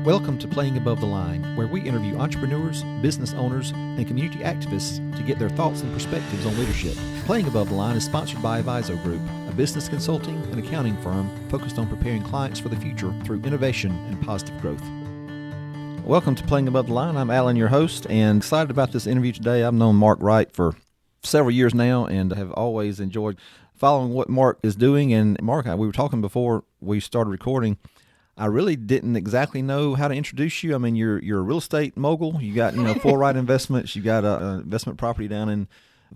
Welcome to Playing Above the Line, where we interview entrepreneurs, business owners, and community activists to get their thoughts and perspectives on leadership. Playing Above the Line is sponsored by Aviso Group, a business consulting and accounting firm focused on preparing clients for the future through innovation and positive growth. Welcome to Playing Above the Line. I'm Alan, your host, and excited about this interview today. I've known Mark Wright for several years now and have always enjoyed following what Mark is doing. And Mark, we were talking before we started recording. I really didn't exactly know how to introduce you. I mean, you're a real estate mogul. You got, full Wright Investments. You got an investment property down in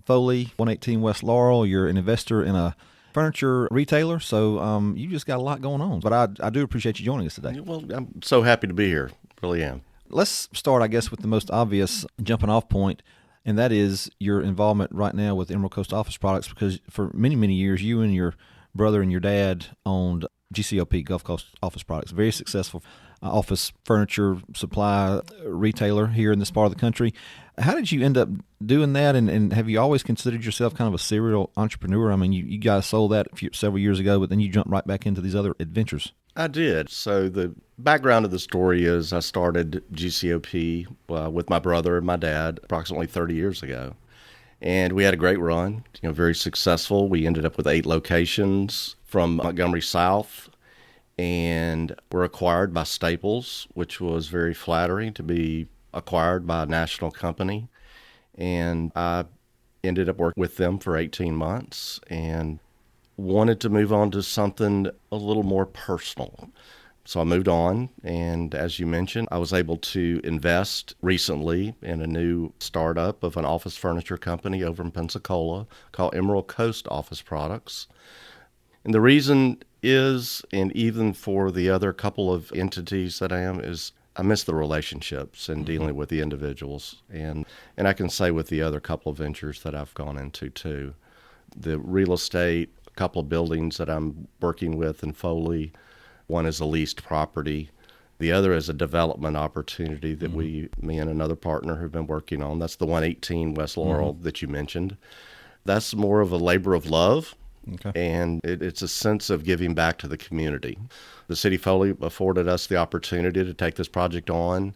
Foley, 118 West Laurel. You're an investor in a furniture retailer. So you just got a lot going on. But I do appreciate you joining us today. Well, I'm so happy to be here. Really am. Let's start, I guess, with the most obvious jumping off point, and that is your involvement right now with Emerald Coast Office Products, because for many, many years, you and your brother and your dad owned GCOP, Gulf Coast Office Products, very successful office furniture supply retailer here in this part of the country. How did you end up doing that, and have you always considered yourself kind of a serial entrepreneur? I mean, you guys sold that several years ago, but then you jumped right back into these other adventures. I did. So the background of the story is I started GCOP with my brother and my dad approximately 30 years ago. And we had a great run, very successful. We ended up with 8 locations from Montgomery South, and were acquired by Staples, which was very flattering to be acquired by a national company. And I ended up working with them for 18 months and wanted to move on to something a little more personal. So I moved on, and as you mentioned, I was able to invest recently in a new startup of an office furniture company over in Pensacola called Emerald Coast Office Products. And the reason is, and even for the other couple of entities that I am, is I miss the relationships and dealing with the individuals. And I can say with the other couple of ventures that I've gone into too. The real estate, a couple of buildings that I'm working with in Foley. One is a leased property. The other is a development opportunity that me and another partner have been working on. That's the 118 West Laurel that you mentioned. That's more of a labor of love, and it's a sense of giving back to the community. The City of Foley afforded us the opportunity to take this project on.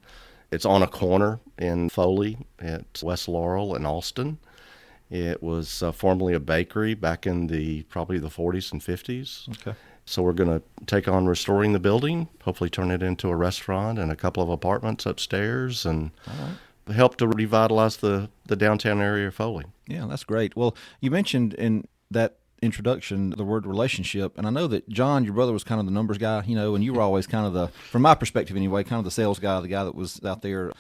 It's on a corner in Foley at West Laurel and Austin. It was formerly a bakery back in probably the 40s and 50s. Okay. So we're going to take on restoring the building, hopefully turn it into a restaurant and a couple of apartments upstairs, and help to revitalize the downtown area of Foley. Yeah, that's great. Well, you mentioned in that introduction the word relationship, and I know that John, your brother, was kind of the numbers guy, and you were always kind of from my perspective anyway, kind of the sales guy, the guy that was out there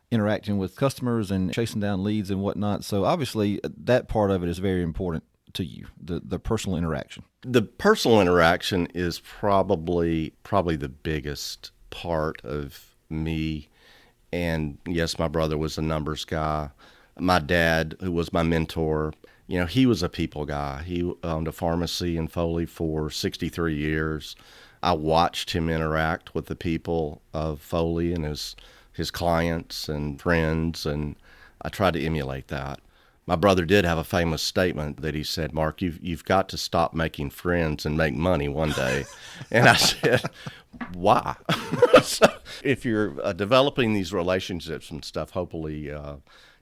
interacting with customers and chasing down leads and whatnot. So obviously that part of it is very important to you, the personal interaction. The personal interaction is probably the biggest part of me. And yes, my brother was a numbers guy. My dad, who was my mentor, he was a people guy. He owned a pharmacy in Foley for 63 years. I watched him interact with the people of Foley and his clients and friends, and I tried to emulate that. My brother did have a famous statement that he said, "Mark, you've got to stop making friends and make money one day." And I said, "Why?" So if you're developing these relationships and stuff, hopefully,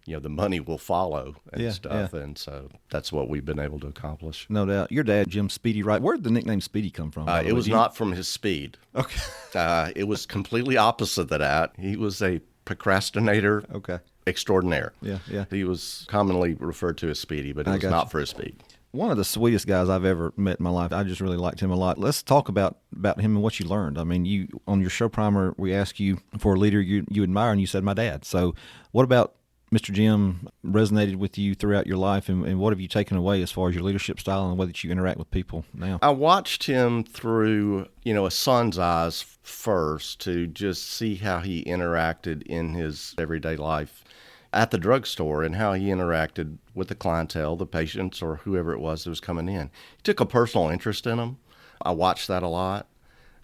the money will follow and stuff. Yeah. And so that's what we've been able to accomplish. No doubt. Your dad, Jim Speedy Wright, where did the nickname Speedy come from? It was not from his speed. Okay. It was completely opposite of that. He was a procrastinator. Okay. Extraordinaire. Yeah. He was commonly referred to as Speedy, but it was not for his speed. One of the sweetest guys I've ever met in my life. I just really liked him a lot. Let's talk about him and what you learned. I mean, you on your show primer, we asked you for a leader you admire, and you said my dad. So what about Mr. Jim resonated with you throughout your life, and what have you taken away as far as your leadership style and the way that you interact with people now? I watched him through, a son's eyes first to just see how he interacted in his everyday life at the drugstore and how he interacted with the clientele, the patients, or whoever it was that was coming in. He took a personal interest in them. I watched that a lot.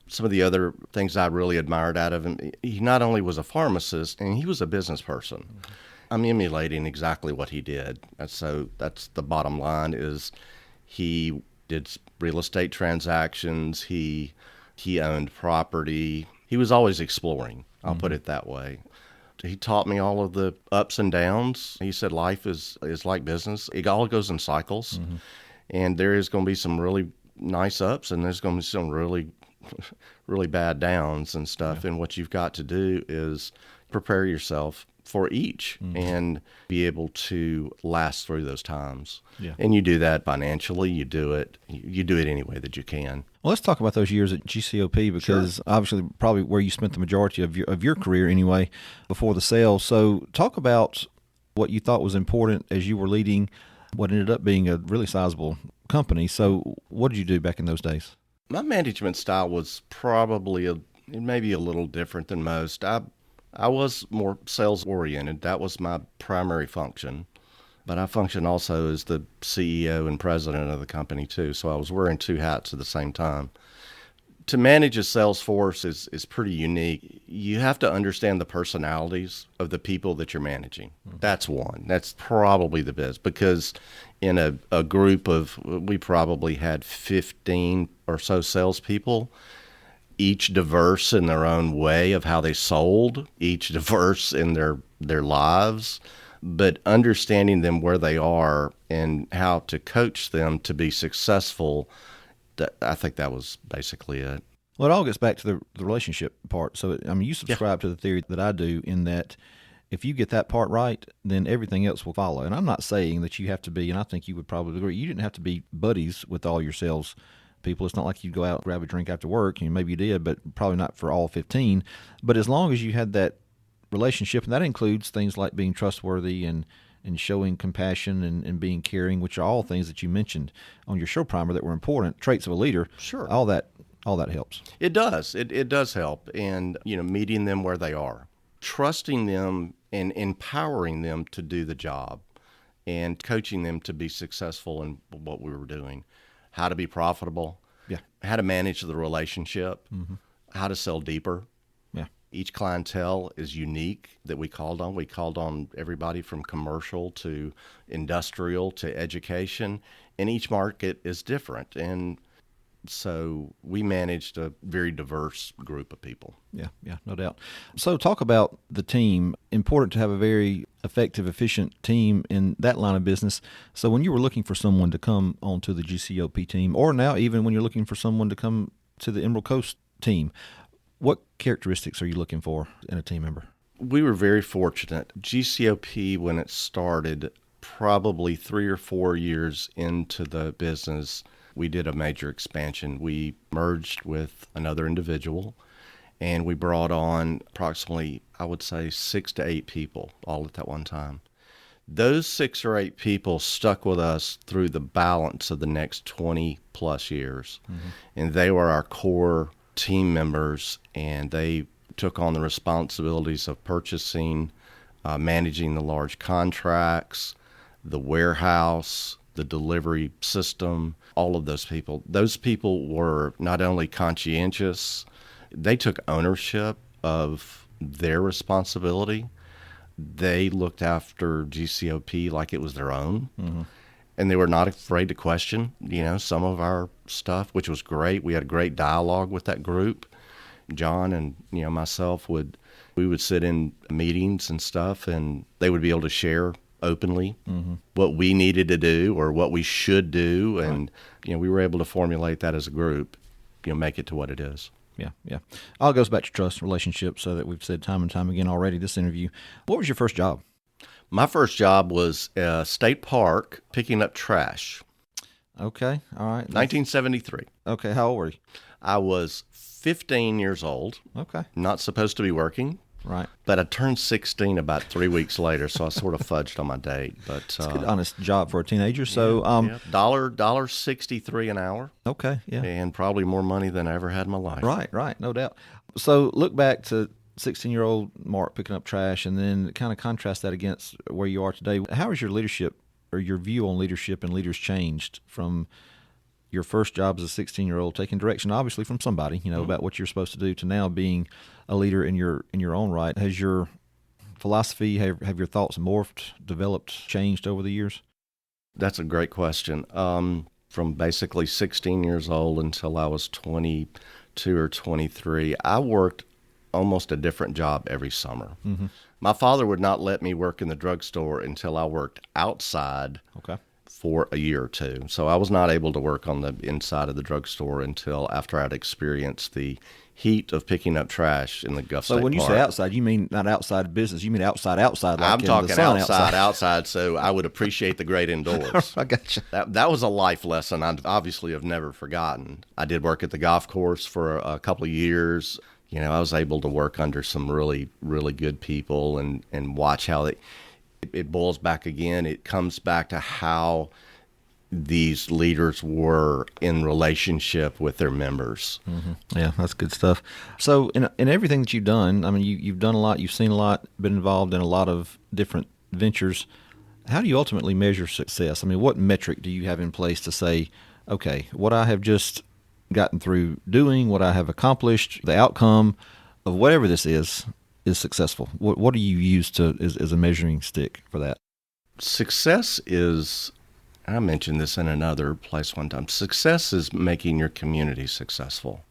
Some of the other things I really admired out of him, he not only was a pharmacist, and he was a business person. I'm emulating exactly what he did. And so that's the bottom line is he did real estate transactions. He owned property. he was always exploring. I'll put it that way. He taught me all of the ups and downs. He said life is like business. It all goes in cycles. And there is going to be some really nice ups, and there's going to be some really, really bad downs and stuff. And what you've got to do is prepare yourself for each and be able to last through those times. And you do that financially. You do it any way that you can. Well, let's talk about those years at GCOP because obviously probably where you spent the majority of your career anyway before the sale. So talk about what you thought was important as you were leading what ended up being a really sizable company. So what did you do back in those days? My management style was probably maybe a little different than most. I was more sales-oriented. That was my primary function. But I functioned also as the CEO and president of the company, too. So I was wearing two hats at the same time. To manage a sales force is pretty unique. You have to understand the personalities of the people that you're managing. That's one. That's probably the best. Because in a group we probably had 15 or so salespeople, each diverse in their own way of how they sold, each diverse in their lives, but understanding them where they are and how to coach them to be successful, I think that was basically it. Well, it all gets back to the relationship part. So, I mean, you subscribe to the theory that I do in that if you get that part right, then everything else will follow. And I'm not saying that you have to be, and I think you would probably agree, you didn't have to be buddies with all your sales people. It's not like you'd go out and grab a drink after work. Maybe you did, but probably not for all 15. But as long as you had that relationship, and that includes things like being trustworthy and showing compassion and being caring, which are all things that you mentioned on your show primer that were important, traits of a leader. Sure. All that helps. It does. It does help. And, meeting them where they are, trusting them and empowering them to do the job and coaching them to be successful in what we were doing. How to be profitable, how to manage the relationship, how to sell deeper. Each clientele is unique that we called on. We called on everybody from commercial to industrial to education, and each market is different. And so we managed a very diverse group of people. Yeah, no doubt. So talk about the team. Important to have a very effective, efficient team in that line of business. So when you were looking for someone to come onto the GCOP team, or now even when you're looking for someone to come to the Emerald Coast team, what characteristics are you looking for in a team member? We were very fortunate. GCOP, when it started, probably 3 or 4 years into the business, we did a major expansion. We merged with another individual, and we brought on approximately, I would say, 6 to 8 people all at that one time. Those 6 or 8 people stuck with us through the balance of the next 20 plus years, and they were our core team members, and they took on the responsibilities of purchasing, managing the large contracts, the warehouse, the delivery system, all of those people. Those people were not only conscientious, they took ownership of their responsibility. They looked after GCOP like it was their own. And they were not afraid to question, some of our stuff, which was great. We had a great dialogue with that group. John and, myself we would sit in meetings and stuff, and they would be able to share openly what we needed to do or what we should do. And, we were able to formulate that as a group, make it to what it is. Yeah. All goes back to trust, relationships, so that we've said time and time again already this interview. What was your first job? My first job was State Park picking up trash. Okay, all right. 1973. Okay, how old were you? I was 15 years old. Okay. Not supposed to be working. Right. But I turned 16 about 3 weeks later, so I sort of fudged on my date. But it's a good, honest job for a teenager. So, $1.63 an hour. Okay, yeah. And probably more money than I ever had in my life. Right, no doubt. So look back to 16-year-old Mark picking up trash, and then kind of contrast that against where you are today. How has your leadership or your view on leadership and leaders changed from your first job as a 16-year-old, taking direction obviously from somebody, about what you're supposed to do, to now being a leader in your own right? Has your philosophy, have your thoughts morphed, developed, changed over the years? That's a great question. From basically 16 years old until I was 22 or 23, I worked almost a different job every summer. My father would not let me work in the drugstore until I worked outside for a year or two. So I was not able to work on the inside of the drugstore until after I'd experienced the heat of picking up trash in the Gulf State So when you Park. say outside, you mean not outside business. You mean outside, like I'm in talking the sun outside, so I would appreciate the great indoors. I got you. That was a life lesson I obviously have never forgotten. I did work at the golf course for a couple of years. You know, I was able to work under some really, really good people and watch how it boils back again. It comes back to how these leaders were in relationship with their members. Yeah, that's good stuff. So in everything that you've done, I mean, you've done a lot, you've seen a lot, been involved in a lot of different ventures. How do you ultimately measure success? I mean, what metric do you have in place to say, okay, what I have just gotten through doing, what I have accomplished, the outcome of whatever this is successful? What do you use as a measuring stick for that? Success is, I mentioned this in another place one time, success is making your community successful.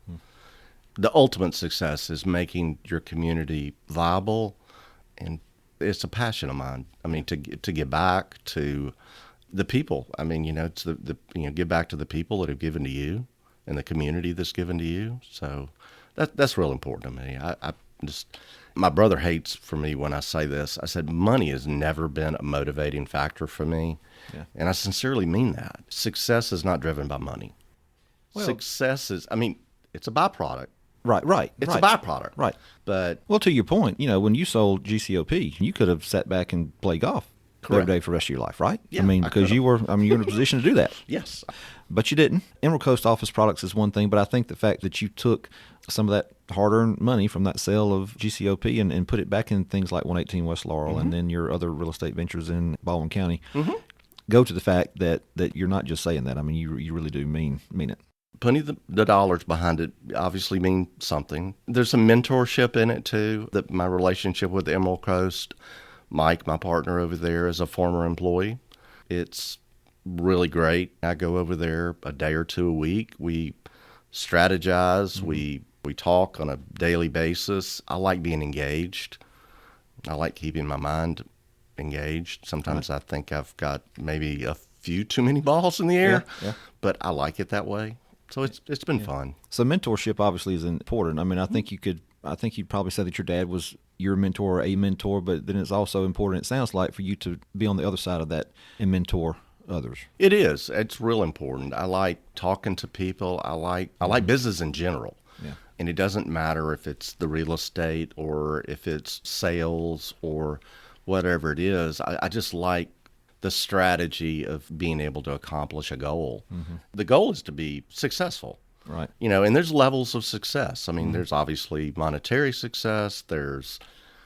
The ultimate success is making your community viable, and it's a passion of mine. I mean, to give back to the people. I mean, it's give back to the people that have given to you and the community that's given to you. So that's real important to me. My brother hates for me when I say this. I said, money has never been a motivating factor for me. Yeah. And I sincerely mean that. Success is not driven by money. Well, success is, it's a byproduct. Right. It's a byproduct. Right. But, well, to your point, when you sold GCOP, you could have sat back and played golf every day for the rest of your life, right? Yeah, because you're in a position to do that. Yes. But you didn't. Emerald Coast Office Products is one thing, but I think the fact that you took some of that hard-earned money from that sale of GCOP and put it back in things like 118 West Laurel and then your other real estate ventures in Baldwin County go to the fact that you're not just saying that. I mean, you really do mean it. Putting the dollars behind it obviously means something. There's some mentorship in it, too, that my relationship with Emerald Coast, Mike, my partner over there, is a former employee. It's really great. I go over there a day or two a week. We strategize. We talk on a daily basis. I like being engaged. I like keeping my mind engaged. Sometimes I think I've got maybe a few too many balls in the air, but I like it that way. So it's been fun. So mentorship obviously is important. I mean, I think you'd probably say that your dad was your mentor or a mentor, but then it's also important, it sounds like, for you to be on the other side of that and mentor others. It is. It's real important. I like talking to people. I like business in general. Yeah. And it doesn't matter if it's the real estate or if it's sales or whatever it is. I just like the strategy of being able to accomplish a goal. The goal is to be successful. Right. And there's levels of success. I mean, there's obviously monetary success. There's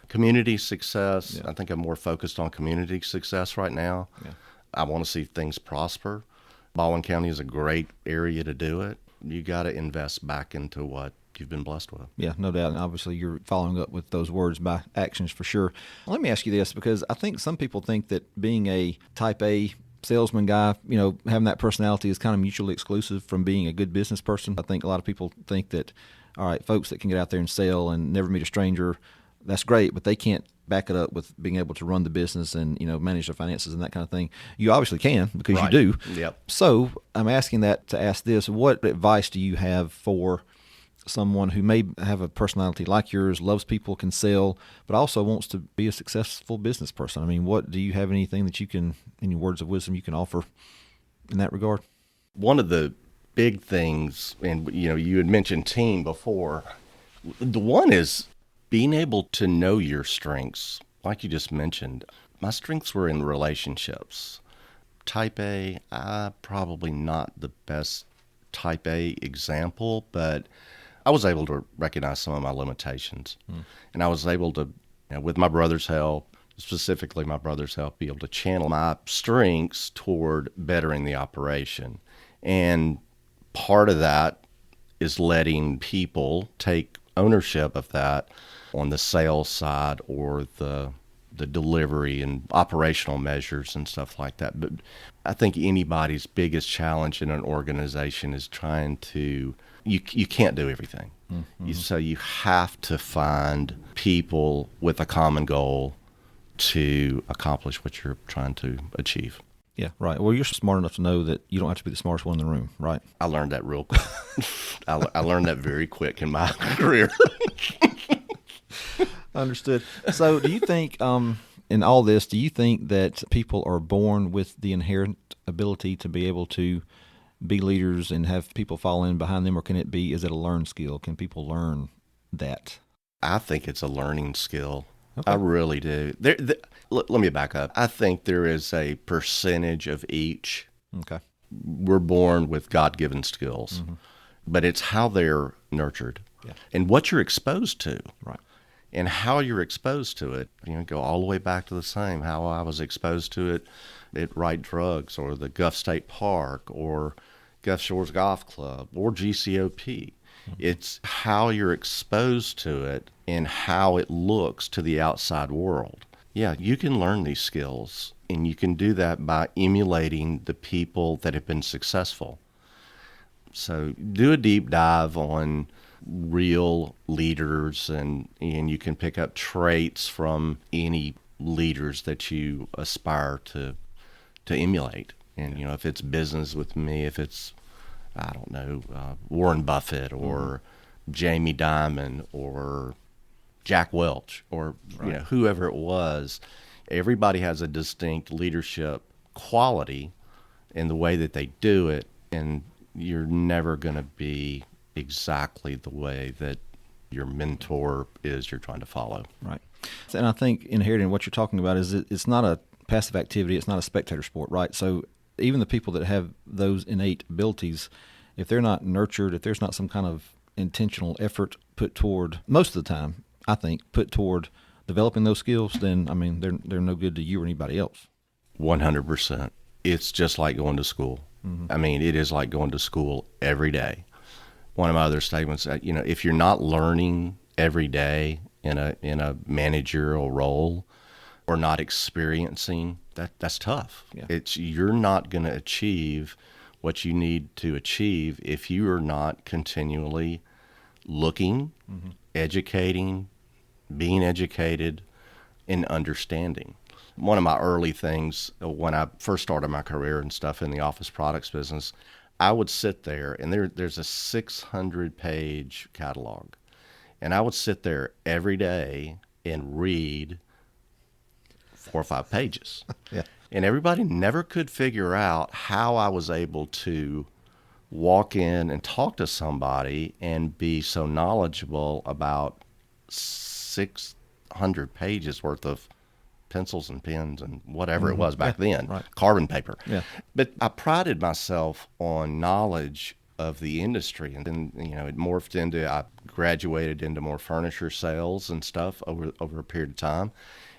community success. Yeah. I think I'm more focused on community success right now. Yeah. I want to see things prosper. Baldwin County is a great area to do it. You got to invest back into what you've been blessed with. Yeah, no doubt. And obviously, you're following up with those words by actions for sure. Let me ask you this, because I think some people think that being a type A salesman guy, having that personality is kind of mutually exclusive from being a good business person. I think a lot of people think that, all right, folks that can get out there and sell and never meet a stranger, that's great, but they can't back it up with being able to run the business and, manage their finances and that kind of thing. You obviously can, because you do. Yep. So I'm asking that to ask this: what advice do you have for someone who may have a personality like yours, loves people, can sell, but also wants to be a successful business person? I mean, what do you have anything that you can, any words of wisdom you can offer in that regard? One of the big things, and you had mentioned team before, the one is being able to know your strengths. Like you just mentioned, my strengths were in relationships. Type A, probably not the best type A example, but I was able to recognize some of my limitations. And I was able to, with my brother's help, specifically my brother's help, be able to channel my strengths toward bettering the operation. And part of that is letting people take ownership of that on the sales side or the delivery and operational measures and stuff like that. But I think anybody's biggest challenge in an organization is trying to, you can't do everything. So you have to find people with a common goal to accomplish what you're trying to achieve. Yeah, right. Well, you're smart enough to know that you don't have to be the smartest one in the room, right? I learned that real quick. I learned that very quick in my career. Understood. So do you think, in all this, do you think that people are born with the inherent ability to be able to be leaders and have people fall in behind them, or is it a learned skill? Can people learn that? I think it's a learning skill. Okay. I really do. Let me back up. I think there is a percentage of each. Okay. We're born with God-given skills, but it's how they're nurtured and what you're exposed to. Right. And how you're exposed to it, go all the way back to the same, how I was exposed to it at Wright Drugs or the Gulf State Park or Gulf Shores Golf Club or GCOP. It's how you're exposed to it and how it looks to the outside world. Yeah, you can learn these skills, and you can do that by emulating the people that have been successful. So do a deep dive on real leaders, and you can pick up traits from any leaders that you aspire to emulate. And if it's business with me, if it's I don't know, Warren Buffett or Jamie Dimon or Jack Welch or whoever it was, everybody has a distinct leadership quality in the way that they do it, and you're never going to be exactly the way that your mentor is you're trying to follow. Right. And I think inheriting what you're talking about is it's not a passive activity. It's not a spectator sport, right? So even the people that have those innate abilities, if they're not nurtured, if there's not some kind of intentional effort put toward, most of the time, I think, put toward developing those skills, then, I mean, they're no good to you or anybody else. 100%. It's just like going to school. I mean, it is like going to school every day. One of my other statements, if you're not learning every day in a managerial role or not experiencing, that's tough. Yeah. You're not going to achieve what you need to achieve if you are not continually looking, educating, being educated, and understanding. One of my early things when I first started my career and stuff in the office products business, I would sit there, and there's a 600-page catalog, and I would sit there every day and read 4 or 5 pages. Yeah. And everybody never could figure out how I was able to walk in and talk to somebody and be so knowledgeable about 600 pages worth of pencils and pens and whatever it was back then, carbon paper. Yeah. But I prided myself on knowledge of the industry, and then it morphed into, I graduated into more furniture sales and stuff over a period of time.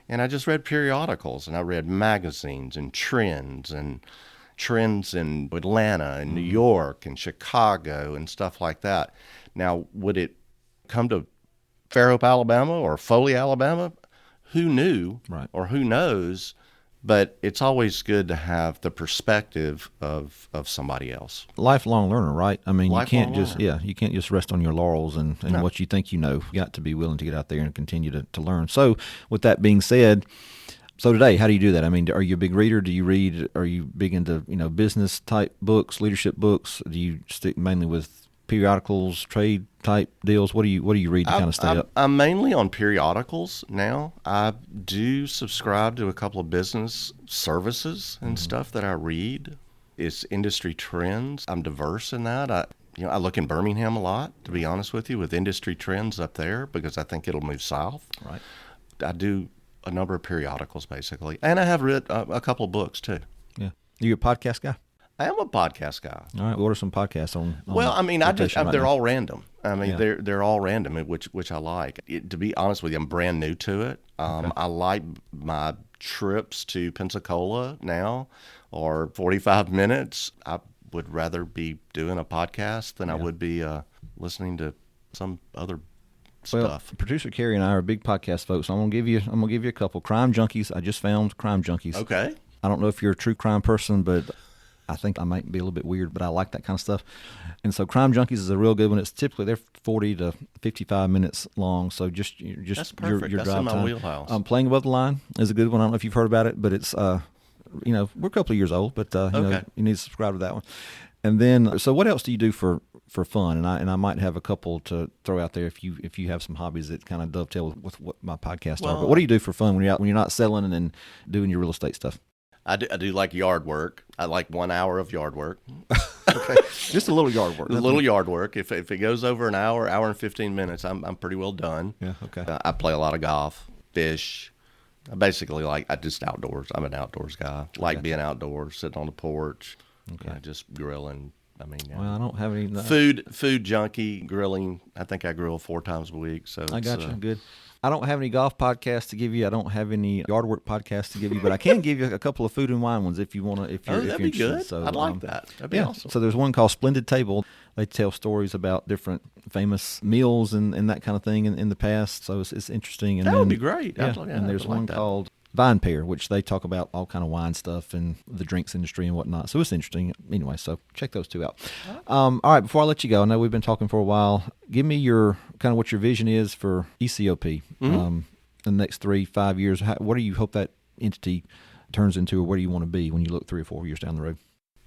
And I just read periodicals, and I read magazines and trends in Atlanta and New York and Chicago and stuff like that. Now, would it come to Fairhope, Alabama or Foley, Alabama? Who knew or who knows? But it's always good to have the perspective of somebody else. Lifelong learner, right? I mean, you can't just rest on your laurels and what you think you know. You got to be willing to get out there and continue to learn. So with that being said, so today, how do you do that? I mean, are you a big reader? Do you read? Are you big into business type books, leadership books? Do you stick mainly with periodicals, trade type deals? What do you read to kind of stay up? I'm mainly on periodicals now. I do subscribe to a couple of business services and stuff that I read. It's industry trends. I'm diverse in that. I look in Birmingham a lot, to be honest with you, with industry trends up there because I think it'll move south. Right. I do a number of periodicals basically, and I have read a couple of books too. Yeah. Are you a podcast guy? I am a podcast guy. All right. What are some podcasts on well, I mean, they're all random. I mean, Yeah. they're all random, which I like. To be honest with you, I'm brand new to it. Okay. I like my trips to Pensacola now, or 45 minutes. I would rather be doing a podcast than I would be listening to some other stuff. Well, producer Carrie and I are big podcast folks. So I'm gonna give you a couple. Crime Junkies. I just found Crime Junkies. Okay. I don't know if you're a true crime person, but I think I might be a little bit weird, but I like that kind of stuff. And so Crime Junkies is a real good one. It's typically, they're 40 to 55 minutes long. So just That's perfect. your That's drive in my time. wheelhouse. Playing Above the Line is a good one. I don't know if you've heard about it, but it's, we're a couple of years old, but, Okay. you need to subscribe to that one. And then, so what else do you do for fun? And I might have a couple to throw out there if you have some hobbies that kind of dovetail with what my podcasts are. But what do you do for fun when you're not selling and doing your real estate stuff? I do like yard work. I like 1 hour of yard work. Okay, just a little yard work. A little yard work. If it goes over an hour and 15 minutes, I'm pretty well done. Yeah. Okay. I play a lot of golf, fish. I just outdoors. I'm an outdoors guy. Like being outdoors, sitting on the porch, just grilling. Well, I don't have any food junkie, grilling. I think I grill 4 times a week. So I got you. Good. I don't have any golf podcasts to give you. I don't have any yard work podcasts to give you, but I can give you a couple of food and wine ones if you want to. If you're that'd be interested. good. So, I'd like that. That'd be awesome. So there's one called Splendid Table. They tell stories about different famous meals and that kind of thing in the past. So it's interesting. And that then, would be great. Yeah, and there's one called Vine Pair, which they talk about all kind of wine stuff and the drinks industry and whatnot. So it's interesting. Anyway, so check those two out. All right, before I let you go, I know we've been talking for a while. Give me what your vision is for ECOP in the next 3-5 years. What do you hope that entity turns into, or where do you want to be when you look 3 or 4 years down the road?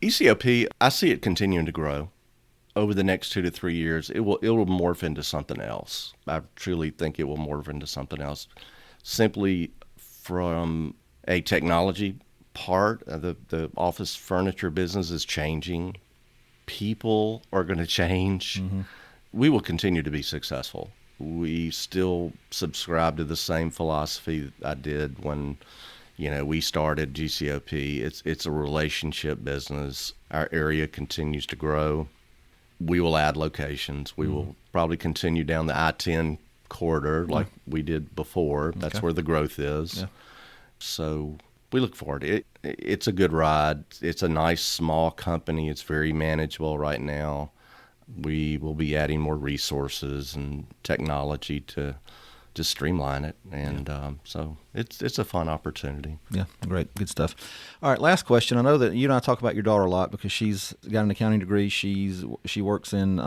ECOP, I see it continuing to grow. Over the next 2 to 3 years, it will morph into something else. I truly think it will morph into something else. Simply from a technology part, the office furniture business is changing. People are going to change. Mm-hmm. We will continue to be successful. We still subscribe to the same philosophy I did when, we started GCOP. It's a relationship business. Our area continues to grow. We will add locations. We will probably continue down the I-10 corridor like we did before. That's where the growth is. Yeah. So we look forward to it. It's a good ride. It's a nice small company. It's very manageable right now. We will be adding more resources and technology to streamline it, and so it's a fun opportunity. Yeah, great, good stuff. All right, last question. I know that you and I talk about your daughter a lot because she's got an accounting degree. She works in,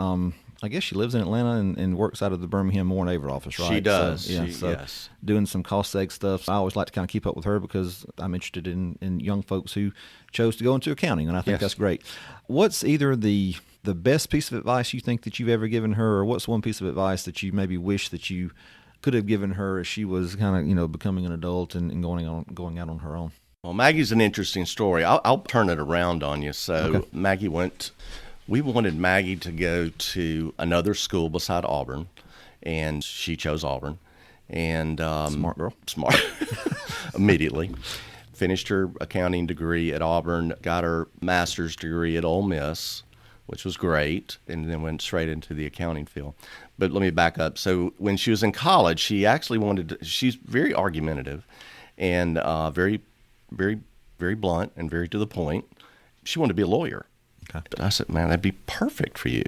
I guess she lives in Atlanta and works out of the Birmingham Moore and Averill office, right? She does. So, yes. Doing some cost seg stuff. So I always like to kind of keep up with her because I'm interested in young folks who chose to go into accounting, and I think that's great. What's either the best piece of advice you think that you've ever given her, or what's one piece of advice that you maybe wish that you could have given her as she was kind of becoming an adult and going out on her own? Well, Maggie's an interesting story. I'll turn it around on you. So Maggie we wanted Maggie to go to another school beside Auburn, and she chose Auburn. And smart girl. Smart. Immediately. Finished her accounting degree at Auburn, got her master's degree at Ole Miss, which was great, and then went straight into the accounting field. But let me back up. So when she was in college, she actually she's very argumentative and very, very, very blunt and very to the point. She wanted to be a lawyer. Okay. But I said, man, that'd be perfect for you.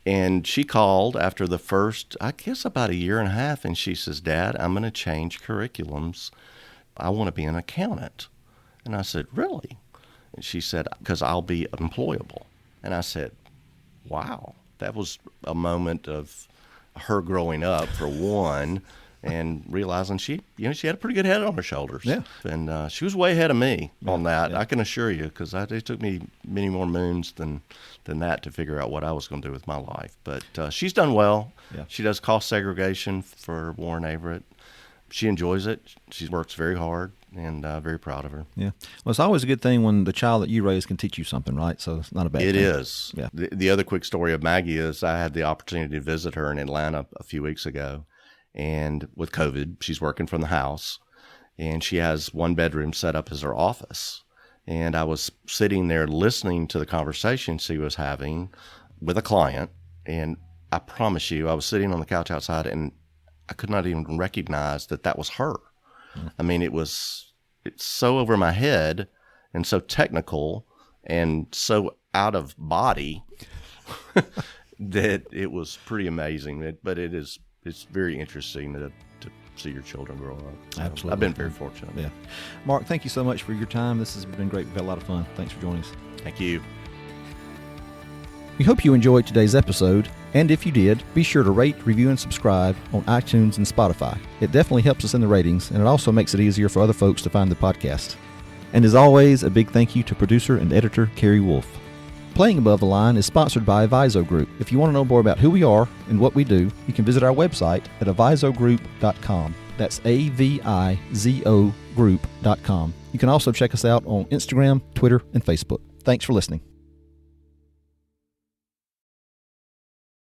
And she called after the first, I guess about 1.5 years, and she says, Dad, I'm going to change curriculums. I want to be an accountant. And I said, really? And she said, because I'll be employable. And I said, wow, that was a moment of her growing up, for one, and realizing she had a pretty good head on her shoulders. Yeah. And she was way ahead of me on that, I can assure you, because it took me many more moons than that to figure out what I was going to do with my life. But she's done well. Yeah. She does cost segregation for Warren Averett. She enjoys it. She works very hard, and very proud of her. Yeah. Well, it's always a good thing when the child that you raise can teach you something, right? So it's not a bad thing. It is. Yeah. The other quick story of Maggie is I had the opportunity to visit her in Atlanta a few weeks ago, and with COVID, she's working from the house, and she has one bedroom set up as her office. And I was sitting there listening to the conversation she was having with a client, and I promise you, I was sitting on the couch outside, and I could not even recognize that was her. I mean, it's so over my head and so technical and so out of body that it was pretty amazing. But it's very interesting to see your children grow up. So absolutely. I've been very fortunate. Yeah. Mark, thank you so much for your time. This has been great. We've had a lot of fun. Thanks for joining us. Thank you. We hope you enjoyed today's episode, and if you did, be sure to rate, review, and subscribe on iTunes and Spotify. It definitely helps us in the ratings, and it also makes it easier for other folks to find the podcast. And as always, a big thank you to producer and editor Carrie Wolf. Playing Above the Line is sponsored by Aviso Group. If you want to know more about who we are and what we do, you can visit our website at avisogroup.com. That's AVIZO group.com. You can also check us out on Instagram, Twitter, and Facebook. Thanks for listening.